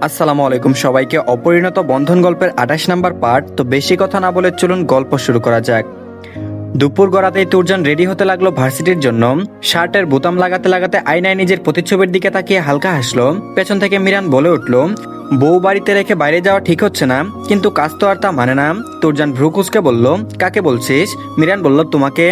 আসসালামু আলাইকুম সবাইকে। অপরিণত বন্ধন গল্পের 28 নাম্বার পার্ট। তো বেশি কথা না বলে চলুন গল্প শুরু করা যাক। দুপুর গড়াতেই তুরজান রেডি হতে লাগলো ভার্সিটির জন্য। শার্টের বোতাম লাগাতে লাগাতে আয়নায় নিজের প্রতিচ্ছবির দিকে তাকিয়ে হালকা হাসলো। পেছন থেকে মিরান বলে উঠলো, বউ বাড়িতে রেখে বাইরে যাওয়া ঠিক হচ্ছে না, কিন্তু কাজ তো আর তা মানে না। তুরজান ভ্রু কুঁচকে বলল, কাকে বলছিস? মিরান বলল, তোমাকে।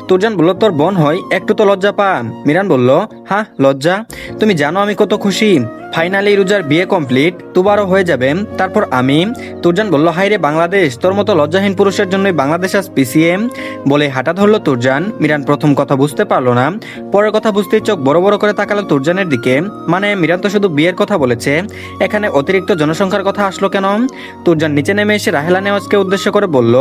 তুরজান বলল, তোর বোন হয়, একটু তো লজ্জা পা। মিরান বলল, হ্যাঁ লজ্জা? তুমি জানো আমি কত খুশি। ফাইনালি রুজার বিয়ে কমপ্লিট, তুবারও হয়ে যাবে, তারপর আমি। তুরজান বলল, হাই রে বাংলাদেশ, তোর মতো লজ্জাহীন পুরুষের জন্যই বাংলাদেশ আজ পিছিয়ে। বলে হাঁটা ধরলো তুরজান। মিরান প্রথম কথা বুঝতে পারলো না, পরের কথা বুঝতেই চোখ বড় বড় করে তাকালো তুরজানের দিকে। মানে মিরান তো শুধু বিয়ের কথা বলেছে, এখানে অতিরিক্ত জনসংখ্যার কথা আসলো কেন? তুরজান নিচে নেমে এসে রাহেলা নেওয়াজকে উদ্দেশ্য করে বলল,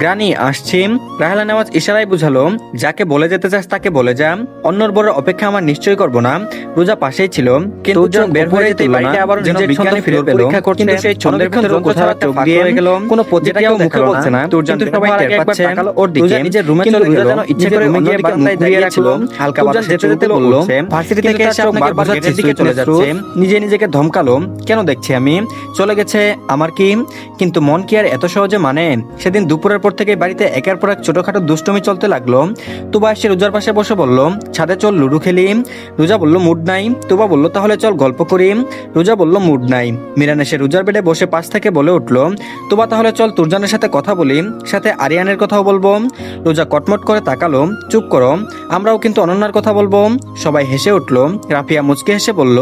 গ্রানি আসছি। রাহেলা নেওয়াজ ইশারায় বুঝালো, যাকে বলে যেতে চাস তাকে বলে যা, অন্যর বড় অপেক্ষা আমার নিশ্চয়ই করবো না। রোজা পাশেই ছিল, কিন্তু বের হয়ে যেতে বাড়িতে আবার নিজের বিজ্ঞানে ফিরে পেল, কিন্তু সেই ছন্দের ভিতর কোথাও চোখ দিয়ে গেল, কোনো প্রতিক্রিয়াও মুখে বলছে না। তুরজান সবাই টের পাচ্ছে, ওর দিকে নিজের রুমে চলে গেল, যেন ইচ্ছে করে রুমে গিয়ে বারান্দায় দাঁড়িয়ে রাখলো। হালকা বাতাস যেতে যেতে বলল, ভার্সিটি থেকে এসে আপনাকে বাজারের দিকে চলে যাচ্ছে। নিজে নিজেকে ধমকালো, কেন দেখছি আমি? চলে গেছে আমার কি? কিন্তু মন কি আর এত সহজে মানে? সেদিন দুপুরের পর থেকে বাড়িতে একের পর এক ছোটখাটো দুষ্টুমি চলতে লাগলো। তুবা এসে রোজার পাশে বসে বলল, ছাদে চল লুডো খেলি। রোজা বলল, মুড নাই। তুবা বলল, তাহলে চল গল্প করি। রোজা বলল, মুড নাই। মিরান এসে রোজার বেডে বসে পাশ থেকে বলে উঠলো, তুবা তাহলে চল তুরজানের সাথে কথা বলি, সাথে আরিয়ানের কথাও বলবো। রোজা কটমট করে তাকালো, চুপ করো, আমরাও কিন্তু অনন্যার কথা বলবো। সবাই হেসে উঠলো। রাফিয়া মুচকে হেসে বলল,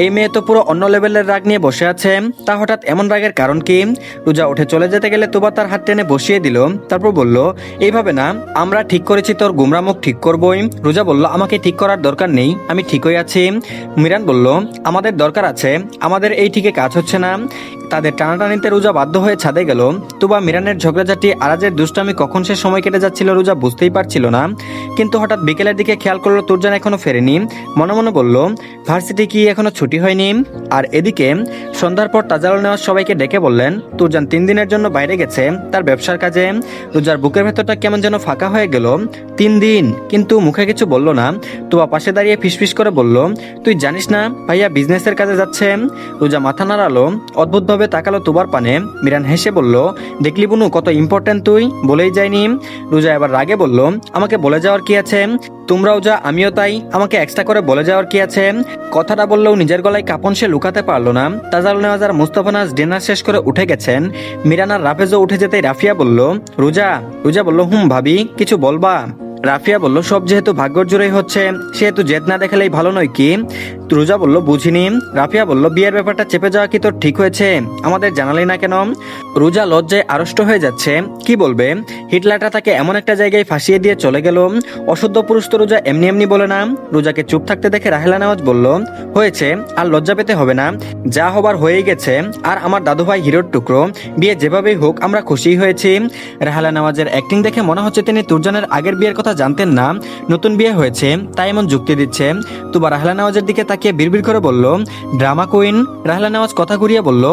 এই মেয়ে তো পুরো অন্য লেভেলের রাগ নিয়ে বসে আছে, তা হঠাৎ এমন রাগের কারণ কি? রোজা উঠে চলে যেতে গেলে তুবা তার হাত টেনে বসিয়ে দিল, তারপর বলল, এইভাবে না, আমরা ঠিক করেছি তোর গুমরা মুখ ঠিক করবই। রোজা বলল, আমাকে ঠিক করার দরকার নেই, আমি ঠিকই আছি। মিরান বলল, আমাদের দরকার আছে, আমাদের এই ঠিকে কাজ হচ্ছে না। তাদের টানাটানিতে রোজা বাধ্য হয়ে ছাদে গেল। তুবা মিরানের ঝগড়াঝাটি আরাজের দুষ্টামি কখন সে সময় কেটে যাচ্ছিল রোজা বুঝতেই পারছিল না। কিন্তু হঠাৎ বিকেলের দিকে খেয়াল করলো তুরজান এখনো ফেরেনি। মনে মনে বলল, ভার্সিটি কি এখনো ছুটি হয়নি? আর এদিকে সন্ধ্যার পর তাজাল নেওয়ার সবাইকে ডেকে বললেন, তুরজান 3 দিনের জন্য বাইরে গেছে তার ব্যবসার কাজে। রোজার বুকের ভেতরটা কেমন যেন ফাঁকা হয়ে গেল। 3 দিন, কিন্তু মুখে কিছু বলল না। তুবা পাশে দাঁড়িয়ে ফিসফিস করে বলল, তুই জানিস না ভাইয়া বিজনেসের কাজে যাচ্ছে? রোজা মাথা নাড়ালো, অদ্ভুতভাবে তাকালো তুবার পানে। মিরান হেসে বলল, দেখলি বুনু কত ইম্পর্টেন্ট তুই, বলেই যায়নি। রোজা এবার রাগে বলল, আমাকে বলে যাওয়ার কি আছে? তোমরাও যা আমিও তাই, আমাকে এক্সট্রা করে বলে যাওয়ার কি আছে? কথাটা বললেও নিজের গলায় কাঁপন সে লুকাতে পারলো না। তাজাল নেওয়াজ আর মুস্তাফা নাজ ডিনার শেষ করে উঠে গেছেন। মিরান আর রাফেজও উঠে যেতেই রাফিয়া বলল, রোজা বলল, ভাবি কিছু বলবা? রাফিয়া বলল, সব যেহেতু ভাগ্যর জোরেই হচ্ছে, সেহেতু জেদ না দেখালেই ভালো নয় কি? রোজা বলল, বুঝিনি। রাফিয়া বলল, বিয়ের ব্যাপারটা চেপে যাওয়া কি তোর ঠিক হয়েছে? আমাদের জানালি না কেন? রোজা লজ্জায় আড়ষ্ট হয়ে যাচ্ছে, কি বলবে? হিটলারটা তাকে এমন একটা জায়গায় ফাঁসিয়ে দিয়ে চলে গেল। অশুদ্ধ পুরুষ তো রোজা এমনি এমনি বলে না। রোজাকে চুপ থাকতে দেখে রাহেলা নেওয়াজ বলল, হয়েছে, আর লজ্জা পেতে হবে না, যা হবার হয়েই গেছে। আর আমার দাদুভাই হিরোর টুকরো, বিয়ে যেভাবেই হোক আমরা খুশি হয়েছি। রাহেলা নেওয়াজের অ্যাক্টিং দেখে মনে হচ্ছে তিনি তুরজানের আগের বিয়ের কথা জানতেন না, নতুন বিয়ে হয়েছে তাই এমন যুক্তি দিচ্ছে। তুবা রাহেলা নেওয়াজের দিকে তাকিয়ে বিড়বিড় করে বলল, ড্রামা কুইন। রাহেলা নেওয়াজ কথা ঘুরিয়ে বলল,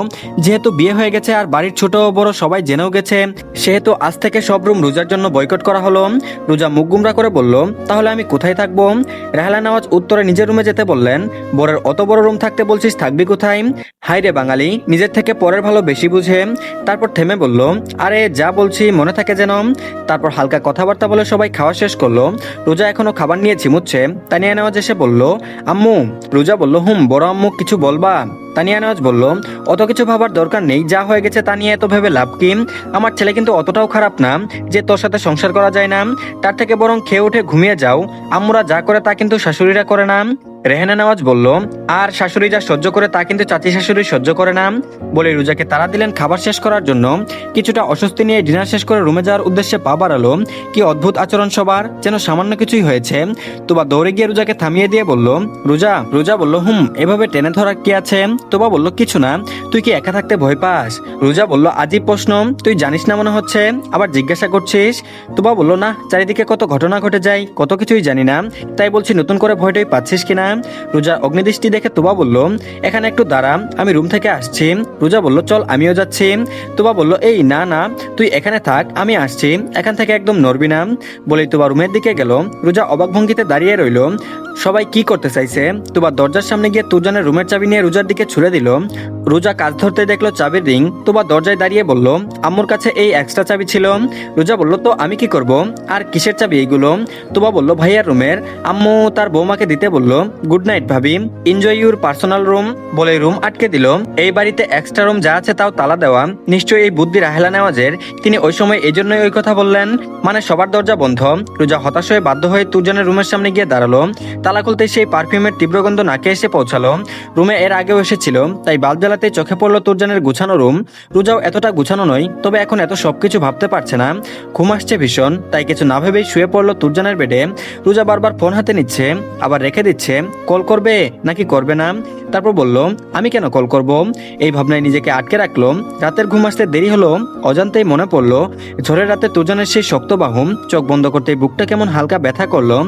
যেহেতু বিয়ে হয়ে গেছে আর বাড়ির ছোট বড় সবাই জেনেও গেছে, সেহেতু আজ থেকে সব রুম রোজার জন্য বয়কট করা হলো। রোজা মুখ গুমরা করে বলল, তাহলে আমি কোথায় থাকবো? রাহেলা নেওয়াজ উত্তরে নিজের রুমে যেতে বললেন। বরের অত বড় রুম থাকতে বলছিস, থাকবি কোথায়? হাই রে বাঙালি, নিজের থেকে পরের ভালো বেশি বুঝে। তারপর থেমে বলল, আরে যা বলছি মনে থাকে যেন। তারপর হালকা কথাবার্তা বলে সবাই খাওয়া শেষ করলো। রোজা এখনো খাবার নিয়ে ঝিমুচ্ছে। তানিয়া নেওয়াজ এসে বলল, আম্মু। রোজা বলল, বড় আম্মু কিছু বলবা? তানিয়া নেওয়াজ বলল, অত কিছু ভাবার দরকার নেই, যা হয়ে গেছে তা নিয়ে এত ভেবে লাভ কি? আমার ছেলে কিন্তু অতটাও খারাপ না যে তোর সাথে সংসার করা যায় না। তার থেকে বরং খেয়ে উঠে ঘুমিয়ে যাও, আম্মুরা যা করে তা কিন্তু শাশুড়িরা করে না। রেহানা নেওয়াজ বলল, আর শাশুড়ি যা সহ্য করে তা কিন্তু চাচি শাশুড়ি সহ্য করে না। বলে রোজাকে তাড়া দিলেন খাবার শেষ করার জন্য। কিছুটা অস্বস্তি নিয়ে ডিনার শেষ করে রুমে যাওয়ার উদ্দেশ্যে পা বাড়ালো। কি অদ্ভুত আচরণ সবার, যেন সামান্য কিছুই হয়েছে। তোবা দৌড়ে গিয়ে রোজাকে থামিয়ে দিয়ে বলল, রোজা বলল, এভাবে টেনে ধরার কি আছে? তোবা বলল, কিছু না, তুই কি একা থাকতে ভয় পাস? রোজা বলল, আজীব প্রশ্ন, তুই জানিস না মনে হচ্ছে, আবার জিজ্ঞাসা করছিস। তোবা বলল, না, চারিদিকে কত ঘটনা ঘটে যায়, কত কিছুই জানি না, তাই বলছি নতুন করে ভয়টাই পাচ্ছিস কিনা? রোজার অগ্নিদৃষ্টি দেখে তোবা বলল, এখানে একটু দাঁড়া, আমি রুম থেকে আসছি। রোজা বলল, চল আমিও যাচ্ছি। তোবা বলল, এই না না, তুই এখানে থাক, আমি আসছি, এখান থেকে একদম নড়বি না। বলেই তোবা রুমের দিকে গেল। রোজা অবাক ভঙ্গিতে দাঁড়িয়ে রইল। সবাই কি করতে চাইছে। তুবা দরজার সামনে গিয়ে তুরজানের রুমের চাবি নিয়ে রোজার দিকে ছুড়ে দিল। রোজা কাজ ধরতে দেখলো চাবির রিং। তুবা দরজায় দাঁড়িয়ে বলল, আম্মুর কাছে এই এক্সট্রা চাবি ছিল। রোজা বলল, তো আমি কি করব? আর কিসের চাবি এইগুলো? তুবা বলল, ভাইয়ার রুমের। আম্মু তার বৌমাকে দিতে বলল। গুড নাইট ভাবি, এনজয় ইউর পার্সোনাল রুম বলে রুম আটকে দিল। এই বাড়িতে এক্সট্রা রুম যা আছে তাও তালা দেওয়া। নিশ্চয়ই এই বুদ্ধি রাহেলা নেওয়াজের। তিনি ওই সময় এই জন্যই ওই কথা বললেন, মানে সবার দরজা বন্ধ। রোজা হতাশ হয়ে বাধ্য হয়ে তুরজানের রুমের সামনে গিয়ে দাঁড়ালো। তালা খুলতে সেই পারফিউমের তীব্র গন্ধ নাকে এসে পৌঁছালো। রুমে এর আগেও এসেছিল, তাই বাল্ব জ্বালাতেই চোখে পড়লো তুরজানের গুছানো রুম। রোজাও এতটা গুছানো নয়, তবে এখন এত সবকিছু ভাবতে পারছে না। ঘুম আসছে ভীষণ, তাই কিছু না ভেবেই শুয়ে পড়লো তুরজানের বেডে। রোজা বারবার ফোন হাতে নিচ্ছে, আবার রেখে দিচ্ছে। কল করবে নাকি করবে না? তারপর বলল, আমি কেন কল করব? এই ভাবনায় নিজেকে আটকে রাখলো। রাতের ঘুম আসতে দেরি হলো। অজান্তেই মনে পড়লো ঝড়ের রাতে তুরজানের সেই শক্ত বাহুম। চোখ বন্ধ করতে বুকটা কেমন হালকা ব্যথা করলো।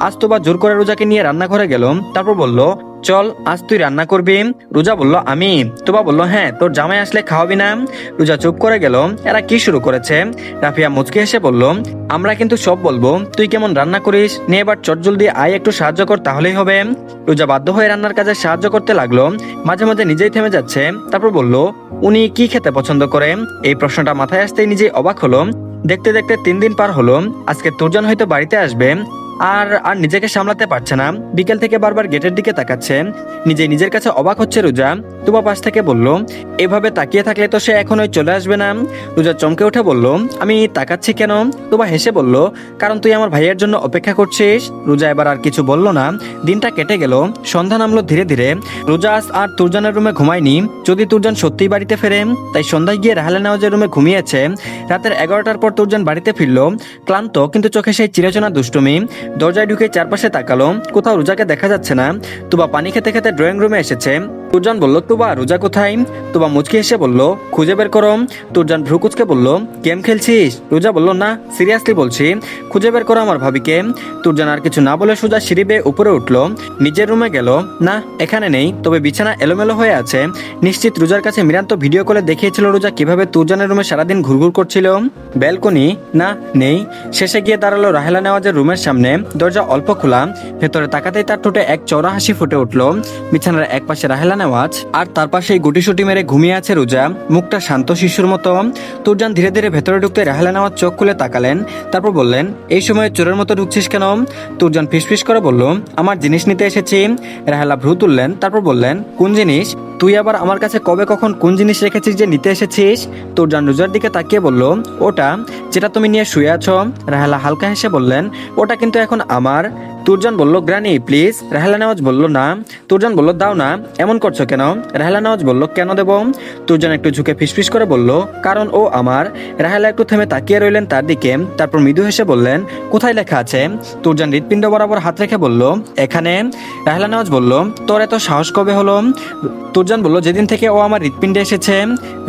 আজ তোবা জোর করে রোজাকে নিয়ে রান্নাঘরে গেল। তারপর বলল, চল আজ তুই রান্না করবি। রোজা বলল, আমি? তোবা বলল, হ্যাঁ, তোর জামাই আসলে খাওয়াবি না? রোজা চুপ করে গেল। এরা কি শুরু করেছে? রাফিয়া মুচকি হেসে বলল, আমরা কিন্তু সব বলবো। তুই কেমন রান্না করিস, নিয়ে এবার চটজলদি আয় একটু সাহায্য কর, তাহলেই হবে। রোজা বাধ্য হয়ে রান্নার কাজে সাহায্য করতে লাগলো। মাঝে মাঝে নিজেই থেমে যাচ্ছে। তারপর বলল, উনি কি খেতে পছন্দ করে? এই প্রশ্নটা মাথায় আসতেই নিজেই অবাক হলো। দেখতে দেখতে 3 দিন পার হলো। আজকে তুরজান হয়তো বাড়িতে আসবে। আর আর নিজেকে সামলাতে পারছে না। বিকেল থেকে বারবার গেটের দিকে তাকাচ্ছে। নিজের কাছে অবাক হচ্ছে রোজা। তুবা পাশ থেকে বলল, এভাবে তাকিয়ে থাকলে তো সে এখনই চলে আসবে না। রোজা চমকে উঠে বলল, আমি তাকাচ্ছি কেন? তুবা হেসে বলল, কারণ তুই আমার ভাইয়ের জন্য অপেক্ষা করছিস। রোজা এবার আর কিছু বলল না। দিনটা কেটে গেল। সন্ধ্যা নামলো ধীরে ধীরে। রোজা আজ আর তুরজানের রুমে ঘুমায়নি। যদি তুরজান সত্যিই বাড়িতে ফেরে, তাই সন্ধ্যায় গিয়ে রাহেলা নেওয়াজের রুমে ঘুমিয়েছে। রাতের 11টার পর তুরজান বাড়িতে ফিরল, ক্লান্ত, কিন্তু চোখে সেই চিরচেনা দুষ্টুমি। দরজায় ঢুকে চারপাশে তাকালো, কোথাও রোজাকে দেখা যাচ্ছে না। তুবা পানি খেতে খেতে ড্রয়িং রুমে এসেছে। তুরজান বলল, তুবা রোজা কোথায়? তুবা মুচকি হেসে বলল, খুঁজে বের করো। তুরজান ভ্রু কুচকে বলল, গেম খেলছিস? রোজা বলল, না, সিরিয়াসলি বলছি, খুঁজে বের করো আমার ভাবিকে। তুরজান আর কিছু না বলে সোজা সিঁড়ি বেয়ে উপরে উঠলো। নিজের রুমে গেল। না, এখানে নেই, তবে বিছানা এলোমেলো হয়ে আছে। নিশ্চিত রোজার কাছে মিরান্ত ভিডিও কলে দেখিয়েছিল রোজা কিভাবে তুরজানের রুমে সারাদিন ঘুরঘুর করছিল। ব্যালকনি, না, নেই। শেষে গিয়ে দাঁড়ালো রাহেলা নেওয়াজের রুমের সামনে। দরজা অল্প খোলা। ভেতরে তাকাতেই তার ঠোঁটে এক চওড়া হাসি ফুটে উঠলো। বিছানার এক পাশে রাহেলা নেওয়াজ, আর তার পাশেই গুটিসুটি মেরে ঘুমিয়ে আছে রোজা, মুখটা শান্ত শিশুর মতো। তুরজান ধীরে ধীরে ভেতরে ঢুকতে রাহেলা নেওয়াজ চোখ খুলে তাকালেন। তারপর বললেন, এই সময় চোরের মতো ঢুকছিস কেন? তুরজান ফিসফিস করে বলল, আমার জিনিস নিতে এসেছি। রাহেলা ভ্রু তুললেন। তারপর বললেন, কোন জিনিস? তুই আবার আমার কাছে কবে কখন কোন জিনিস রেখেছিস যে নিতে এসেছিস? তুরজান রোজার দিকে তাকিয়ে বলল, ওটা যেটা তুমি নিয়ে শুয়ে আছো। রাহেলা হালকা হেসে বললেন, ওটা কিন্তু এখন আমার। তুরজান বলল, গ্রানি প্লিজ। রাহেলা নেওয়াজ বলল, না। তুরজান বলল, দাও না, এমন করছো কেন? রাহেলা নেওয়াজ বলল, কেন দেব? তুরজান একটু ঝুঁকে ফিসফিস করে বলল, কারণ ও আমার। রাহেলা একটু থেমে তাকিয়ে রইলেন তার দিকে। তারপর মৃদু হেসে বললেন, কোথায় লেখা আছে? তুরজান হৃৎপিণ্ড বরাবর হাত রেখে বলল, এখানে। রাহেলা নেওয়াজ বলল, তোর এত সাহস কবে হলো? তুরজান বলল, যেদিন থেকে ও আমার হৃৎপিণ্ডে এসেছে।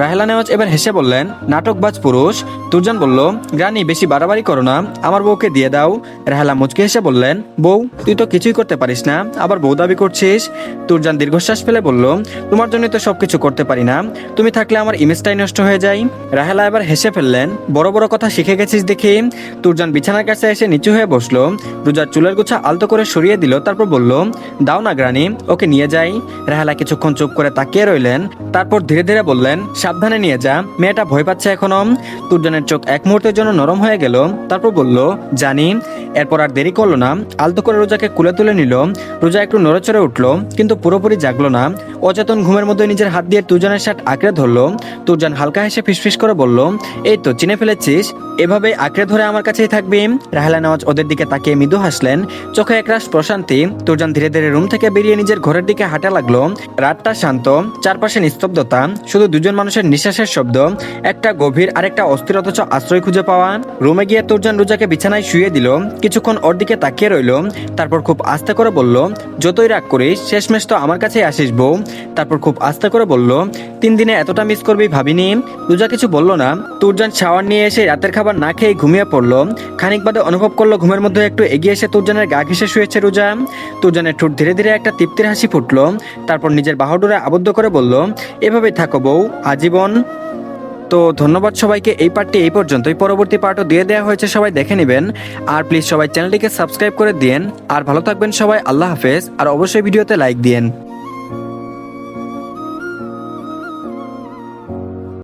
রাহেলা নেওয়াজ এবার হেসে বললেন, নাটকবাজ পুরুষ। তুরজান বলল, গ্রানি বেশি বাড়াবাড়ি করো না, আমার বউকে দিয়ে দাও। রাহেলা মুচকি হেসে বললেন, বউ? তুই তো কিছুই করতে পারিস না, আবার বউ দাবি করছিস। তুরজান দীর্ঘশ্বাস ফেলে বলল, তোমার জন্য তো সবকিছু করতে পারি না, তুমি থাকলে আমার ইমেজটাই নষ্ট হয়ে যায়। রাহেলা এবার হেসে ফেললেন, বড় বড় কথা শিখে গেছিস দেখি। তুরজান বিছানার কাছে এসে নিচু হয়ে বসলো। রোজার চুলের গোছা আলতো করে সরিয়ে দিল। তারপর বলল, দাও না গ্রানি, ওকে নিয়ে যাই। রাহেলা কিছুক্ষণ চুপ করে তাকিয়ে রইলেন। তারপর ধীরে ধীরে বললেন, সাবধানে নিয়ে যা, মেয়েটা ভয় পাচ্ছে এখনো। তুরজানের চোখ এক মুহূর্তের জন্য নরম হয়ে গেল। তারপর বলল, জানি। এরপর আর দেরি করলো না, আলতো করে রোজাকে কুলে তুলে নিল। রোজা একটু নড়েচড়ে উঠলো, কিন্তু পুরোপুরি জাগলো না। অচেতন ঘুমের মধ্যে নিজের হাত দিয়ে তুরজানের শার্ট আঁকড়ে ধরলো। তুরজান হালকা হেসে ফিসফিস করে বলল, এই তো চিনে ফেলেছিস, এভাবে আঁকড়ে ধরে আমার কাছেই থাকবি। রাহেলা নেওয়াজ ওদের দিকে তাকিয়ে মৃদু হাসলেন, চোখে একরাশ প্রশান্তি। তুরজান ধীরে ধীরে রুম থেকে বেরিয়ে নিজের ঘরের দিকে হাঁটা লাগলো। রাতটা শান্ত, চারপাশে নিস্তব্ধতা, শুধু দুজন মানুষের নিঃশ্বাসের শব্দ। একটা গভীর আর একটা অস্থির অথচ আশ্রয় খুঁজে পাওয়া। রুমে গিয়ে তুরজান রোজাকে বিছানায় শুয়ে দিল। কিছুক্ষণ ওর দিকে তাকিয়ে রইল। তারপর খুব আস্তে করে বলল, যতই রাগ করিস শেষমেশ তো আমার কাছেই আসিস বউ। তারপর খুব আস্তে করে বলল, 3 দিনে এতটা মিস করবি ভাবিনি। রোজা কিছু বলল না। তুরজান শাওয়ার নিয়ে এসে রাতের খাবার না খেয়ে ঘুমিয়ে পড়ল। খানিক বাদে অনুভব করলো ঘুমের মধ্যে একটু এগিয়ে এসে তুরজানের গা ঘেঁষে শুয়েছে রোজা। তুরজানের ঠোঁট ধীরে ধীরে একটা তৃপ্তির হাসি ফুটলো। তারপর নিজের বাহুডোরে আবদ্ধ করে বলল, এভাবেই থাকো বউ, আজীবন। তো ধন্যবাদ সবাইকে, এই পার্টটি এই পর্যন্তই। পরবর্তী পার্টও দিয়ে দেওয়া হয়েছে, সবাই দেখে নেবেন। আর প্লিজ সবাই চ্যানেলটিকে সাবস্ক্রাইব করে দিন। আর ভালো থাকবেন সবাই, আল্লাহ হাফেজ। আর অবশ্যই ভিডিওতে লাইক দিন।